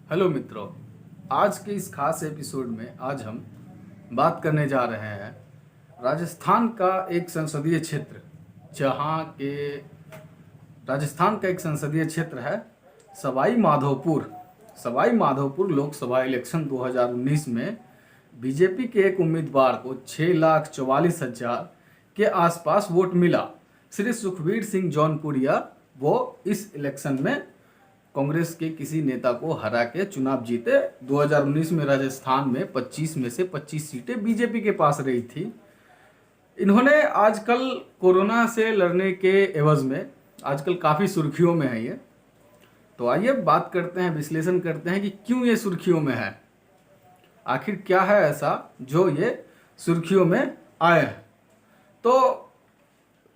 Hello मित्रों, आज के इस खास एपिसोड में आज हम बात करने जा रहे हैं राजस्थान का एक संसदीय क्षेत्र, जहां के राजस्थान का एक संसदीय क्षेत्र है सवाई माधोपुर। सवाई माधोपुर लोकसभा इलेक्शन 2019 में बीजेपी के एक उम्मीदवार को 6,44,000 के आसपास वोट मिला। श्री सुखबीर सिंह जौनपुरिया वो इस इलेक्शन में कांग्रेस के किसी नेता को हरा के चुनाव जीते। 2019 में राजस्थान में 25 में से 25 सीटें बीजेपी के पास रही थी। इन्होंने आजकल कोरोना से लड़ने के एवज में आजकल काफ़ी सुर्खियों में है ये। तो आइए बात करते हैं, विश्लेषण करते हैं कि क्यों ये सुर्खियों में है, आखिर क्या है ऐसा जो ये सुर्खियों में आए हैं। तो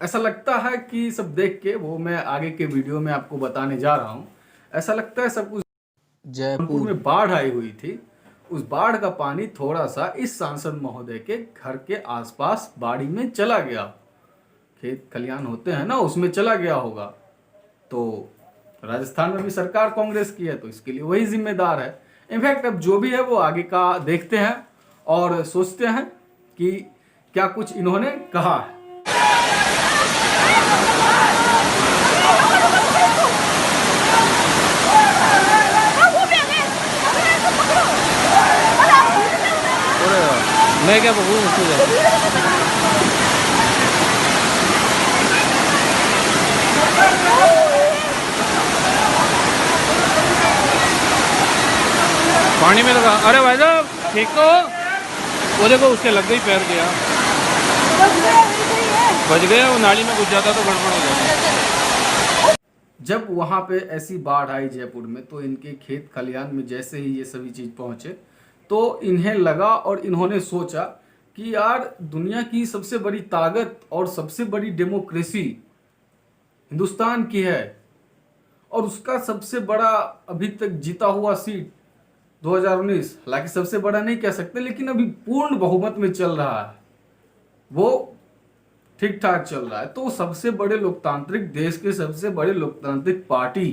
ऐसा लगता है कि सब देख के, वो मैं आगे के वीडियो में आपको बताने जा रहा हूँ, ऐसा लगता है सब कुछ जयपुर में बाढ़ आई हुई थी। उस बाढ़ का पानी थोड़ा सा इस सांसद महोदय के घर के आसपास बाड़ी में चला गया, खेत खलिहान होते हैं ना, उसमें चला गया होगा। तो राजस्थान में भी सरकार कांग्रेस की है, तो इसके लिए वही जिम्मेदार है। इनफैक्ट अब जो भी है वो आगे का देखते हैं और सोचते हैं कि क्या कुछ इन्होंने कहा है। मैं क्या पकड़ूं उसको पानी में लगा। अरे भाई साहब ठीक तो वो देखो, उसके लग गई, पैर गया, बच गया, वो नाली में घुस जाता तो गड़बड़ हो जाता। जब वहां पे ऐसी बाढ़ आई जयपुर में, तो इनके खेत खलिहान में जैसे ही ये सभी चीज पहुंचे तो इन्हें लगा और इन्होंने सोचा कि यार दुनिया की सबसे बड़ी ताकत और सबसे बड़ी डेमोक्रेसी हिंदुस्तान की है, और उसका सबसे बड़ा अभी तक जीता हुआ सीट 2019, हालांकि सबसे बड़ा नहीं कह सकते, लेकिन अभी पूर्ण बहुमत में चल रहा है, वो ठीक ठाक चल रहा है। तो सबसे बड़े लोकतांत्रिक देश के सबसे बड़े लोकतांत्रिक पार्टी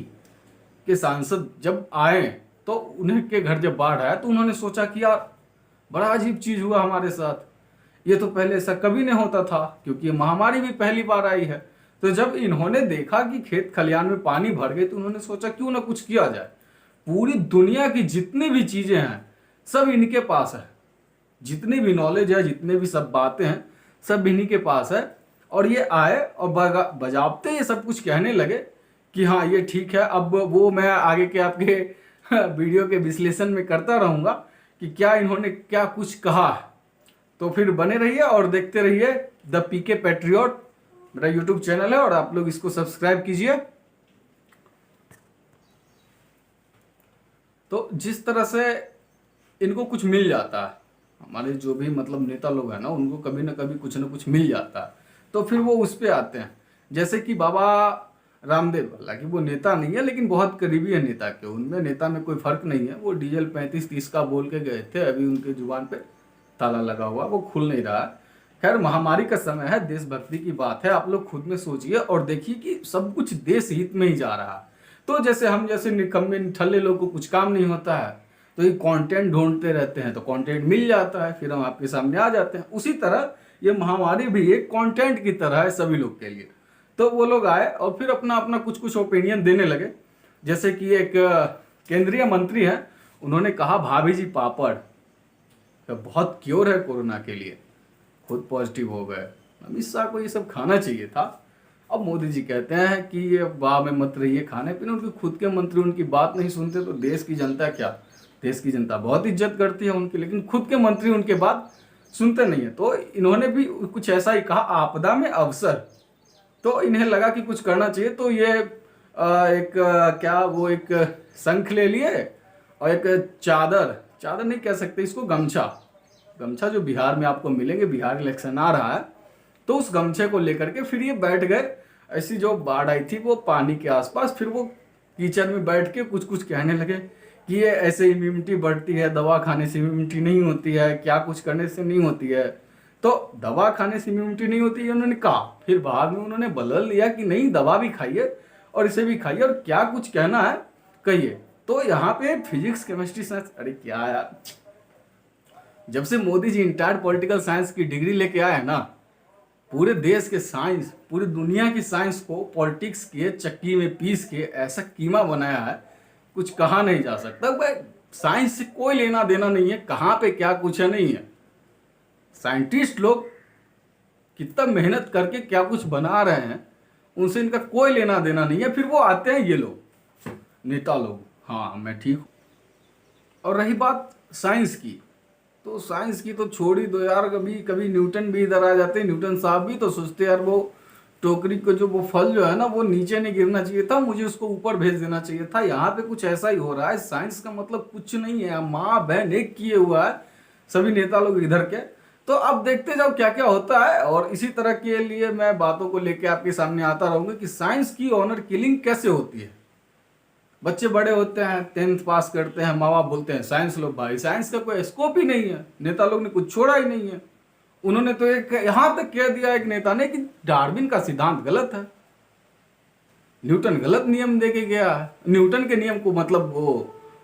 के सांसद जब आए, तो उन्हें के घर जब बाढ़ आया तो उन्होंने सोचा कि यार बड़ा अजीब चीज हुआ हमारे साथ, ये तो पहले ऐसा कभी नहीं होता था, क्योंकि ये महामारी भी पहली बार आई है। तो जब इन्होंने देखा कि खेत खलिहान में पानी भर गए, तो उन्होंने सोचा क्यों ना कुछ किया जाए। पूरी दुनिया की जितनी भी चीजें हैं सब इनके पास है, जितनी भी नॉलेज है, जितने भी सब बातें हैं, सब इन्हीं के पास है। और ये आए और बजाबते ये सब कुछ कहने लगे कि हाँ ये ठीक है। अब वो मैं आगे के आपके वीडियो के विश्लेषण में करता रहूंगा कि क्या इन्होंने क्या कुछ कहा है। तो फिर बने रहिए और देखते रहिए द पीके पैट्रियट, मेरा यूट्यूब चैनल है और आप लोग इसको सब्सक्राइब कीजिए। तो जिस तरह से इनको कुछ मिल जाता है, हमारे जो भी मतलब नेता लोग हैं ना, उनको कभी ना कभी कुछ ना कुछ मिल जाता है, तो फिर वो उस पे आते हैं। जैसे कि बाबा रामदेव, हालांकि वो नेता नहीं है लेकिन बहुत करीबी है नेता के, उनमें नेता में कोई फर्क नहीं है। वो डीजल 35-30 का बोल के गए थे, अभी उनके जुबान पे ताला लगा हुआ, वो खुल नहीं रहा है। खैर महामारी का समय है, देशभक्ति की बात है, आप लोग खुद में सोचिए और देखिए कि सब कुछ देश हित में ही जा रहा है। तो जैसे हम जैसे निकम्मे निठल्ले लोग को कुछ काम नहीं होता है, तो ये कंटेंट ढूंढते रहते हैं, तो कंटेंट मिल जाता है, फिर हम आपके सामने आ जाते हैं। उसी तरह ये महामारी भी एक कंटेंट की तरह है सभी लोग के लिए। तो वो लोग आए और फिर अपना अपना कुछ कुछ ओपिनियन देने लगे। जैसे कि एक केंद्रीय मंत्री हैं, उन्होंने कहा भाभी जी पापड़ तो बहुत क्योर है कोरोना के लिए, खुद पॉजिटिव हो गए, अमित शाह को ये सब खाना चाहिए था। अब मोदी जी कहते हैं कि ये वाह में मत रहिए खाने पीने, उनके खुद के मंत्री उनकी बात नहीं सुनते, तो देश की जनता क्या, देश की जनता बहुत इज्जत करती है उनकी, लेकिन खुद के मंत्री उनके बात सुनते नहीं है। तो इन्होंने भी कुछ ऐसा ही कहा, आपदा में अवसर। तो इन्हें लगा कि कुछ करना चाहिए, तो ये एक शंख ले लिए और एक चादर नहीं कह सकते इसको, गमछा जो बिहार में आपको मिलेंगे, बिहार इलेक्शन आ रहा है, तो उस गमछे को लेकर के फिर ये बैठ गए। ऐसी जो बाढ़ आई थी वो पानी के आसपास, फिर वो कीचड़ में बैठ के कुछ कुछ कहने लगे कि ये ऐसे इम्यूनिटी बढ़ती है, दवा खाने से इम्यूनिटी नहीं होती है, क्या कुछ करने से नहीं होती है। तो दवा खाने से इम्यूनिटी नहीं होती है उन्होंने कहा, फिर बाद में उन्होंने बदल लिया कि नहीं दवा भी खाइए और इसे भी खाइए, और क्या कुछ कहना है कहिए। तो यहाँ पे फिजिक्स केमिस्ट्री साइंस, अरे क्या यार, जब से Modi ji entire political science की डिग्री लेके आए हैं ना, पूरे देश के साइंस, पूरी दुनिया की साइंस को पॉलिटिक्स के चक्की में पीस के ऐसा कीमा बनाया है, कुछ कहा नहीं जा सकता भाई। साइंस से कोई लेना देना नहीं है, कहाँ पे क्या कुछ है नहीं है। साइंटिस्ट लोग कितना मेहनत करके क्या कुछ बना रहे हैं, उनसे इनका कोई लेना देना नहीं है। फिर वो आते हैं ये लोग नेता लोग, हाँ मैं ठीक हूँ। और रही बात साइंस की, तो साइंस की तो छोड़ ही दो यार। कभी कभी न्यूटन भी इधर आ जाते हैं, न्यूटन साहब भी तो सोचते यार वो टोकरी को जो वो फल जो है ना वो नीचे नहीं गिरना चाहिए था, मुझे उसको ऊपर भेज देना चाहिए था। यहाँ पे कुछ ऐसा ही हो रहा है। साइंस का मतलब कुछ नहीं है, माँ बहन एक किए हुआ है सभी नेता लोग इधर के। तो अब देखते जाओ क्या क्या होता है, और इसी तरह के लिए मैं बातों को लेके आपके सामने आता रहूंगा कि साइंस की ऑनर किलिंग कैसे होती है। बच्चे बड़े होते हैं, 10th पास करते हैं, माँ बाप बोलते हैं साइंस लो भाई, साइंस का कोई स्कोप ही नहीं है, नेता लोग ने कुछ छोड़ा ही नहीं है। उन्होंने तो एक यहां तक कह दिया एक नेता ने कि डार्विन का सिद्धांत गलत है, न्यूटन गलत नियम दे के गया है। न्यूटन के नियम को मतलब वो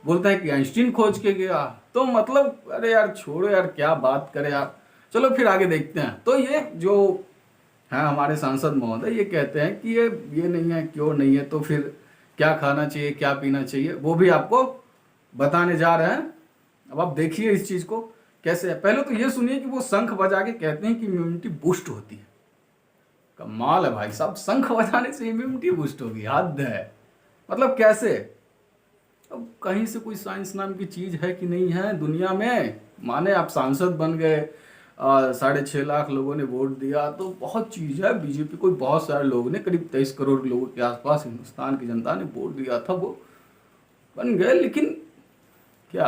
बोलता है कि आइंस्टीन खोज के गया। तो मतलब अरे यार छोड़ो यार, क्या बात करें यार। चलो फिर आगे देखते हैं। तो ये जो है हमारे सांसद महोदय ये कहते हैं कि ये नहीं है, क्यों नहीं है, तो फिर क्या खाना चाहिए क्या पीना चाहिए वो भी आपको बताने जा रहे हैं। अब आप देखिए इस चीज को कैसे है। पहले तो ये सुनिए कि वो शंख बजा के कहते हैं कि इम्यूनिटी बूस्ट होती है। कमाल है भाई साहब, शंख बजाने से इम्यूनिटी बूस्ट होगी, हद है। मतलब कैसे? अब कहीं से कोई साइंस नाम की चीज है कि नहीं है दुनिया में? माने आप सांसद बन गए, 6.5 लाख लोगों ने वोट दिया, तो बहुत चीज है। बीजेपी को बहुत सारे लोगों ने, करीब 23 करोड़ लोगों के आसपास हिंदुस्तान की जनता ने वोट दिया था, वो बन गए। लेकिन क्या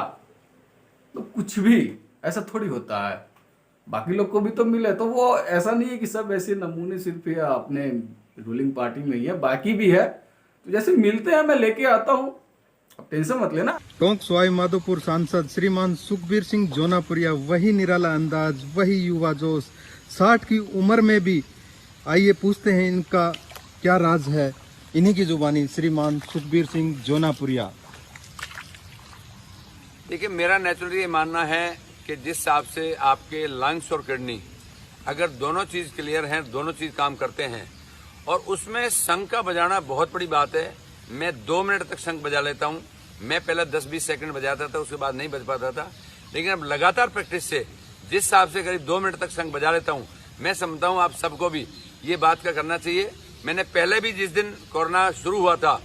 तो कुछ भी ऐसा थोड़ी होता है, बाकी लोग को भी तो मिले। तो वो ऐसा नहीं है कि सब ऐसे नमूने सिर्फ या अपने रूलिंग पार्टी में ही है, बाकी भी है। तो जैसे मिलते हैं, मैं लेके आता हूँ, अब टेंशन मत लेना। टोंक सवाई माधोपुर सांसद श्रीमान सुखबीर सिंह जोनापुरिया, वही निराला अंदाज, वही युवा जोश, 60 की उम्र में भी। आइए पूछते हैं इनका क्या राज है। इन्हीं की जुबानी श्रीमान सुखबीर सिंह जोनापुरिया। देखिए, मेरा नेचुरली ये मानना है कि जिस हिसाब से आपके लंग्स और किडनी, अगर दोनों चीज क्लियर हैं, दोनों चीज काम करते हैं, और उसमें शंख का बजाना बहुत बड़ी बात है। मैं 2 मिनट तक शंख बजा लेता हूं। मैं पहले 10-20 सेकंड बजाता था, उसके बाद नहीं बज पाता था। लेकिन अब लगातार प्रैक्टिस से जिस हिसाब से करीब 2 मिनट तक शंख बजा लेता हूं, मैं समझता हूं आप सबको भी ये बात का करना चाहिए। मैंने पहले भी जिस दिन कोरोना शुरू हुआ था,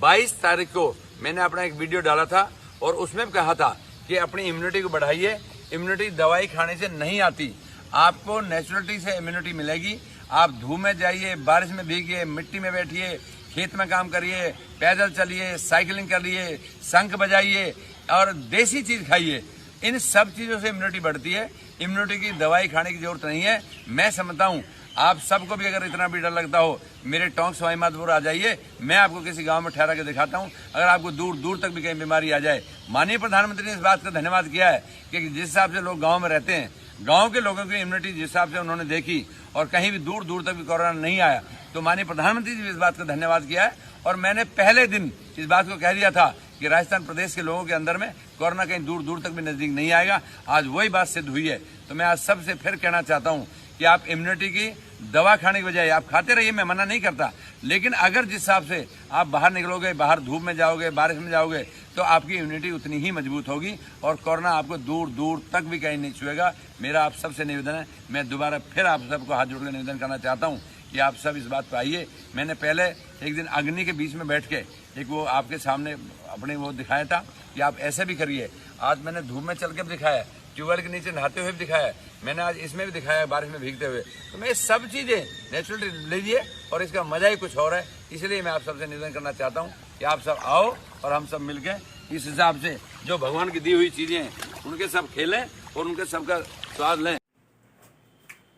22 तारीख को मैंने अपना एक वीडियो डाला था, और उसमें भी कहा था कि अपनी इम्यूनिटी को बढ़ाइए। इम्यूनिटी दवाई खाने से नहीं आती, आपको नेचुरलिटी से इम्यूनिटी मिलेगी। आप धूप में जाइए, बारिश में भीगिए, मिट्टी में बैठिए, खेत में काम करिए, पैदल चलिए, साइकिलिंग करिए, शंख बजाइए और देसी चीज खाइए। इन सब चीजों से इम्यूनिटी बढ़ती है। इम्यूनिटी की दवाई खाने की जरूरत नहीं है। मैं समझता हूँ आप सबको भी अगर इतना भी डर लगता हो, मेरे टोंक सवाई माधोपुर आ जाइए, मैं आपको किसी गांव में ठहरा के दिखाता हूं। अगर आपको दूर दूर तक भी कहीं बीमारी आ जाए, माननीय प्रधानमंत्री ने इस बात का धन्यवाद किया है कि जिस हिसाब से लोग गांव में रहते हैं, गांव के लोगों की इम्यूनिटी जिस हिसाब से उन्होंने देखी और कहीं भी दूर दूर तक भी कोरोना नहीं आया, तो माननीय प्रधानमंत्री जी ने इस बात का धन्यवाद किया है। और मैंने पहले दिन इस बात को कह दिया था कि राजस्थान प्रदेश के लोगों के अंदर में कोरोना कहीं दूर दूर तक भी नजदीक नहीं आएगा। आज वही बात सिद्ध हुई है। तो मैं आज सबसे फिर कहना चाहता हूं कि आप इम्यूनिटी की दवा खाने की बजाय आप खाते रहिए, मैं मना नहीं करता। लेकिन अगर जिस हिसाब से आप बाहर निकलोगे, बाहर धूप में जाओगे, बारिश में जाओगे, तो आपकी इम्यूनिटी उतनी ही मजबूत होगी और कोरोना आपको दूर दूर तक भी कहीं नहीं छुएगा। मेरा आप सबसे निवेदन है, मैं दोबारा फिर आप सबको हाथ जोड़कर निवेदन करना चाहता हूँ कि आप सब इस बात पर आइए। मैंने पहले एक दिन अग्नि के बीच में बैठ के एक वो आपके सामने अपने वो दिखाया था कि आप ऐसे भी करिए। आज मैंने धूप में चल के भी दिखाया, ट्यूबवेल के नीचे नहाते हुए भी दिखाया, मैंने आज इसमें भी दिखाया बारिश में भीगते हुए। तो मैं सब चीज़ें नेचुरली लीजिए और इसका मजा ही कुछ और है। इसलिए मैं आप सबसे निवेदन करना चाहता हूँ कि आप सब आओ और हम सब मिलकर इस हिसाब से जो भगवान की दी हुई चीज़ें हैं उनके सब खेलें और उनके सबका स्वाद लें।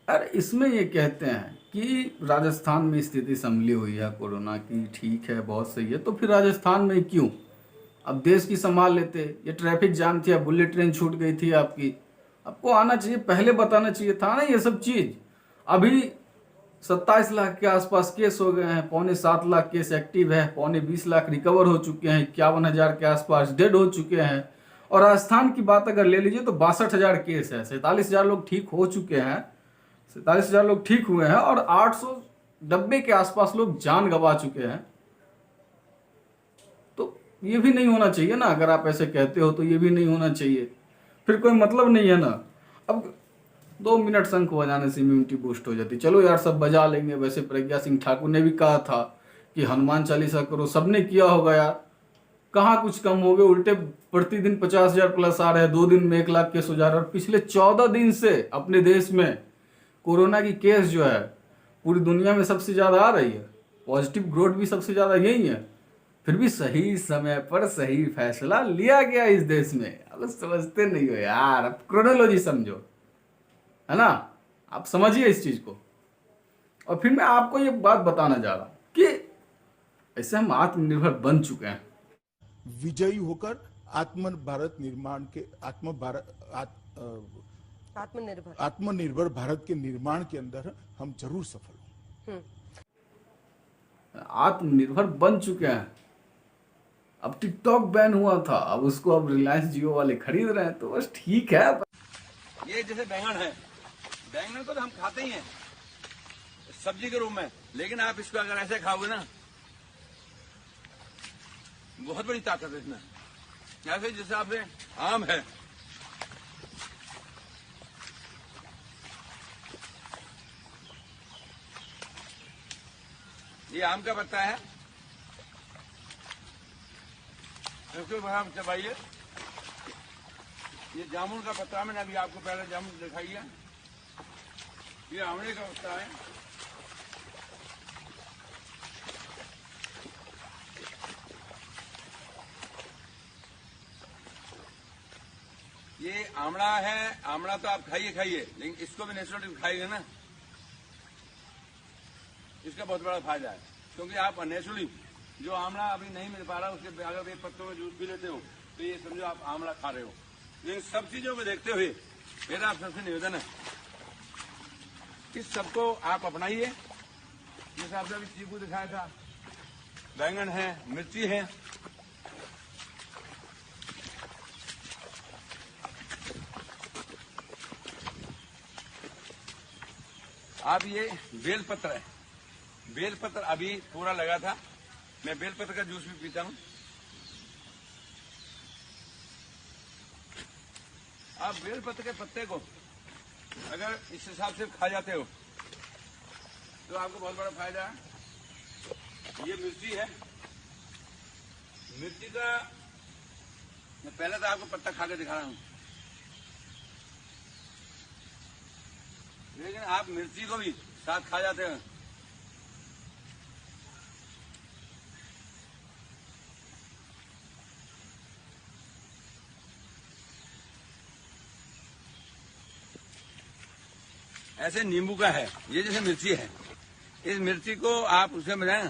अरे इसमें ये कहते हैं कि राजस्थान में स्थिति संभली हुई है कोरोना की, ठीक है, बहुत सही है, तो फिर राजस्थान में क्यों? अब देश की संभाल लेते। ये ट्रैफिक जाम थी, अब बुलेट ट्रेन छूट गई थी आपकी, आपको आना चाहिए, पहले बताना चाहिए था ना ये सब चीज। अभी 27 लाख के आसपास केस हो गए हैं, 6.25 लाख केस एक्टिव है, 20 लाख रिकवर हो चुके हैं, 51,000 के आसपास डेड हो चुके हैं। और राजस्थान की बात अगर ले लीजिए तो 62,000 केस है, 47,000 लोग ठीक हो चुके हैं, 47,000 लोग ठीक हुए हैं और 890 के आसपास लोग जान गंवा चुके हैं। तो ये भी नहीं होना चाहिए ना, अगर आप ऐसे कहते हो तो ये भी नहीं होना चाहिए, फिर कोई मतलब नहीं है ना। अब 2 मिनट शंख बजाने से इम्यूनिटी बूस्ट हो जाती, चलो यार सब बजा लेंगे। वैसे प्रज्ञा सिंह ठाकुर ने भी कहा था कि हनुमान चालीसा करो, सबने किया होगा यार, कहाँ कुछ कम हो गए, उल्टे प्रतिदिन 50,000 प्लस आ रहे हैं, 2 दिन में 1 लाख केस हो जा रहे हैं। और पिछले 14 दिन से अपने देश में कोरोना की केस जो है पूरी दुनिया में सबसे ज़्यादा आ रही है, पॉजिटिव ग्रोथ भी सबसे ज़्यादा यही है। फिर भी सही समय पर सही फैसला लिया गया इस देश में। अब समझते नहीं हो यार, अब क्रोनोलॉजी समझो, है ना, आप समझिए इस चीज को। और फिर मैं आपको ये बात बताना जा रहा हूं कि ऐसे हम आत्मनिर्भर बन चुके हैं, विजयी होकर भारत निर्माण के आत्मनिर्भर भारत के निर्माण के अंदर हम जरूर सफल हों। आत्मनिर्भर बन चुके हैं। अब टिकटॉक बैन हुआ था, अब उसको अब रिलायंस जियो वाले खरीद रहे हैं, तो बस ठीक है। ये जैसे बैंगन है, बैंगन को तो हम खाते ही हैं सब्जी के रूप में, लेकिन आप इसको अगर ऐसे खाओगे ना, बहुत बड़ी ताकत है इसमें। ऐसे जैसे आपसे आम है, ये आम का पत्ता है, इसको आप चबाइए। ये जामुन का पत्ता, मैंने अभी आपको पहले जामुन दिखाई है, ये आंवले का पत्ता है, ये आमला है। आमला तो आप खाइए खाइए, लेकिन इसको भी नेचुरली खाइएगा ना, इसका बहुत बड़ा फायदा है। क्योंकि आप नेचुरली जो आमला अभी नहीं मिल पा रहा, उसके अगर एक पत्तों में जूस पी लेते हो तो ये समझो आप आमला खा रहे हो। लेकिन सब चीजों को देखते हुए मेरा आप सबसे निवेदन है कि सबको आप अपनाइए। जैसे आपने अभी चीकू दिखाया था, बैंगन है, मिर्ची है, आप ये बेलपत्र है, बेलपत्र अभी पूरा लगा था, मैं बेलपत्र का जूस भी पीता हूं। आप बेलपत्र के पत्ते को अगर इस हिसाब से खा जाते हो तो आपको बहुत बड़ा फायदा है। ये मिर्ची है, मिर्ची का मैं पहले तो आपको पत्ता खा के दिखा रहा हूं, लेकिन आप मिर्ची को भी साथ खा जाते हैं। ऐसे नींबू का है, ये जैसे मिर्ची है, इस मिर्ची को आप उसमें मिलाएं,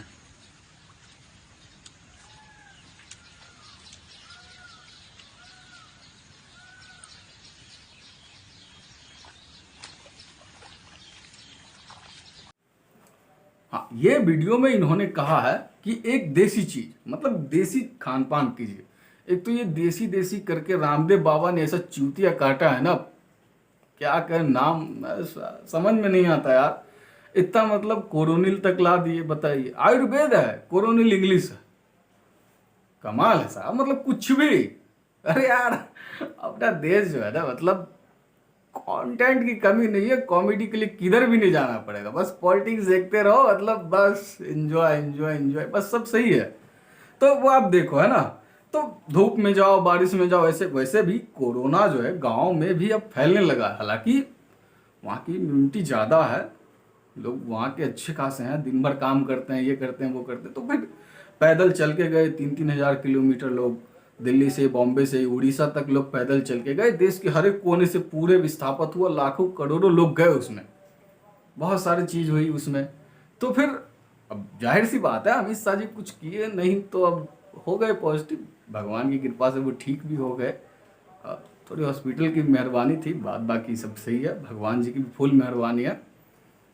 हाँ, ये वीडियो में इन्होंने कहा है कि एक देसी चीज, मतलब देसी खान पान कीजिए। एक तो ये देसी देसी करके रामदेव बाबा ने ऐसा चूतिया काटा है ना, क्या कहें नाम समझ में नहीं आता यार। इतना मतलब कोरोनिल तक ला दिए, बताइए। आयुर्वेद है, कोरोनिल इंग्लिश है, कमाल है साहब, मतलब कुछ भी। अरे यार अपना देश जो है ना, मतलब कंटेंट की कमी नहीं है, कॉमेडी के लिए किधर भी नहीं जाना पड़ेगा, बस पॉलिटिक्स देखते रहो, मतलब बस एंजॉय एंजॉय एंजॉय, बस सब सही है। तो वो आप देखो, है ना, तो धूप में जाओ, बारिश में जाओ, ऐसे वैसे भी कोरोना जो है गांव में भी अब फैलने लगा है। हालांकि वहाँ की इम्यूनिटी ज़्यादा है, लोग वहाँ के अच्छे खासे हैं, दिन भर काम करते हैं, ये करते हैं वो करते हैं। तो फिर पैदल चल के गए 3-3 हज़ार किलोमीटर लोग, दिल्ली से, बॉम्बे से, उड़ीसा तक लोग पैदल चल के गए। देश के हर एक कोने से पूरे विस्थापित हुआ, लाखों करोड़ों लोग गए उसमें, बहुत सारी चीज़ हुई उसमें। तो फिर अब जाहिर सी बात है अमित शाह जी कुछ किए नहीं, तो अब हो गए पॉजिटिव, भगवान की कृपा से वो ठीक भी हो गए। थोड़ी हॉस्पिटल की मेहरबानी थी, बाकी सब सही है, भगवान जी की भी फुल मेहरबानी है।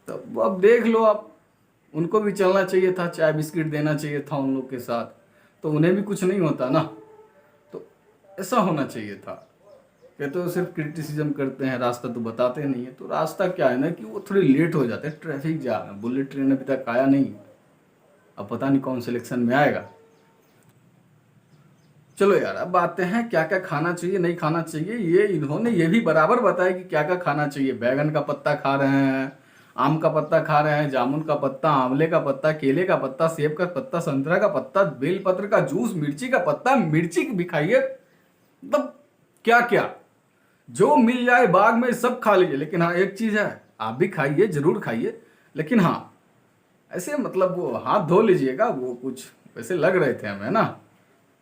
तो अब देख लो, आप उनको भी चलना चाहिए था, चाय बिस्किट देना चाहिए था उन लोग के साथ, तो उन्हें भी कुछ नहीं होता ना। तो ऐसा होना चाहिए था। कहते हो सिर्फ क्रिटिसिज्म करते हैं, रास्ता तो बताते नहीं है। तो रास्ता क्या है ना कि वो थोड़ी लेट हो जाते हैं, ट्रैफिक जाम है, बुलेट ट्रेन अभी तक आया नहीं, अब पता नहीं कौन सिलेक्शन में आएगा। चलो यार, अब आते हैं क्या क्या खाना चाहिए नहीं खाना चाहिए। ये इन्होंने ये भी बराबर बताया कि क्या क्या खाना चाहिए। बैगन का पत्ता खा रहे हैं, आम का पत्ता खा रहे हैं, जामुन का पत्ता, आंवले का पत्ता, केले का पत्ता, सेब का पत्ता, संतरा का पत्ता, बेलपत्र का जूस, मिर्ची का पत्ता, मिर्ची भी खाइए, मतलब क्या क्या जो मिल जाए बाग में सब खा लीजिए। लेकिन हाँ एक चीज है, आप भी खाइए, जरूर खाइए, लेकिन हाँ ऐसे मतलब वो हाथ धो लीजिएगा। वो कुछ वैसे लग रहे थे हमें ना,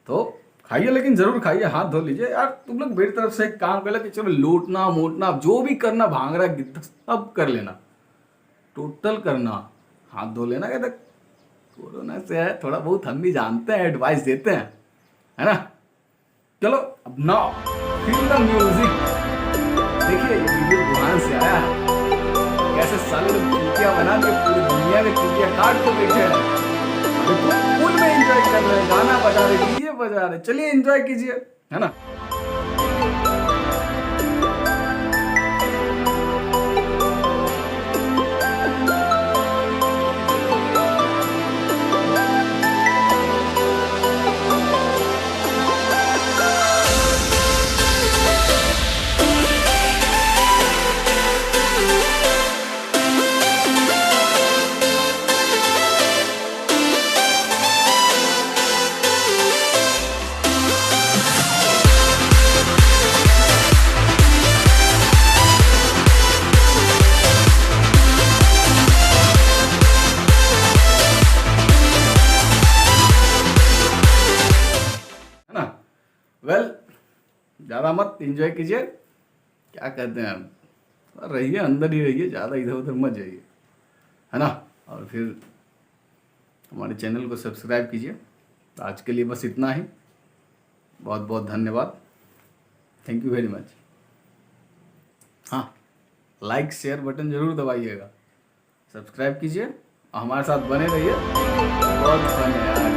तो खाइए लेकिन जरूर खाइए, हाथ धो लीजिए यार। तुम लोग मेरी तरफ से एक काम कर लो कि चलो लूटना मोटना जो भी करना, भांगड़ा गिद्ध सब कर लेना, टोटल करना, हाथ धो लेना। कहते कोरोना से है थोड़ा बहुत, हम भी जानते हैं, एडवाइस देते हैं, है ना। चलो अब नाउ फील द म्यूजिक। देखिए ये वीडियो वुहान से आया है, कैसे साले लोग चूतिया बना के पूरी दुनिया में चूतिया काट के बैठे हैं, फुल में एंजॉय कर रहे हैं, गाना बजा रहे, डीजे बजा रहे। चलिए एंजॉय कीजिए, है ना। वेल ज़्यादा मत एंजॉय कीजिए, क्या कहते हैं, रहिए अंदर ही रहिए, ज़्यादा इधर उधर मत जाइए, है ना। और फिर हमारे चैनल को सब्सक्राइब कीजिए। तो आज के लिए बस इतना ही, बहुत बहुत धन्यवाद, थैंक यू वेरी मच। हाँ, लाइक शेयर बटन जरूर दबाइएगा, सब्सक्राइब कीजिए और हमारे साथ बने रहिए। बहुत फन है यार।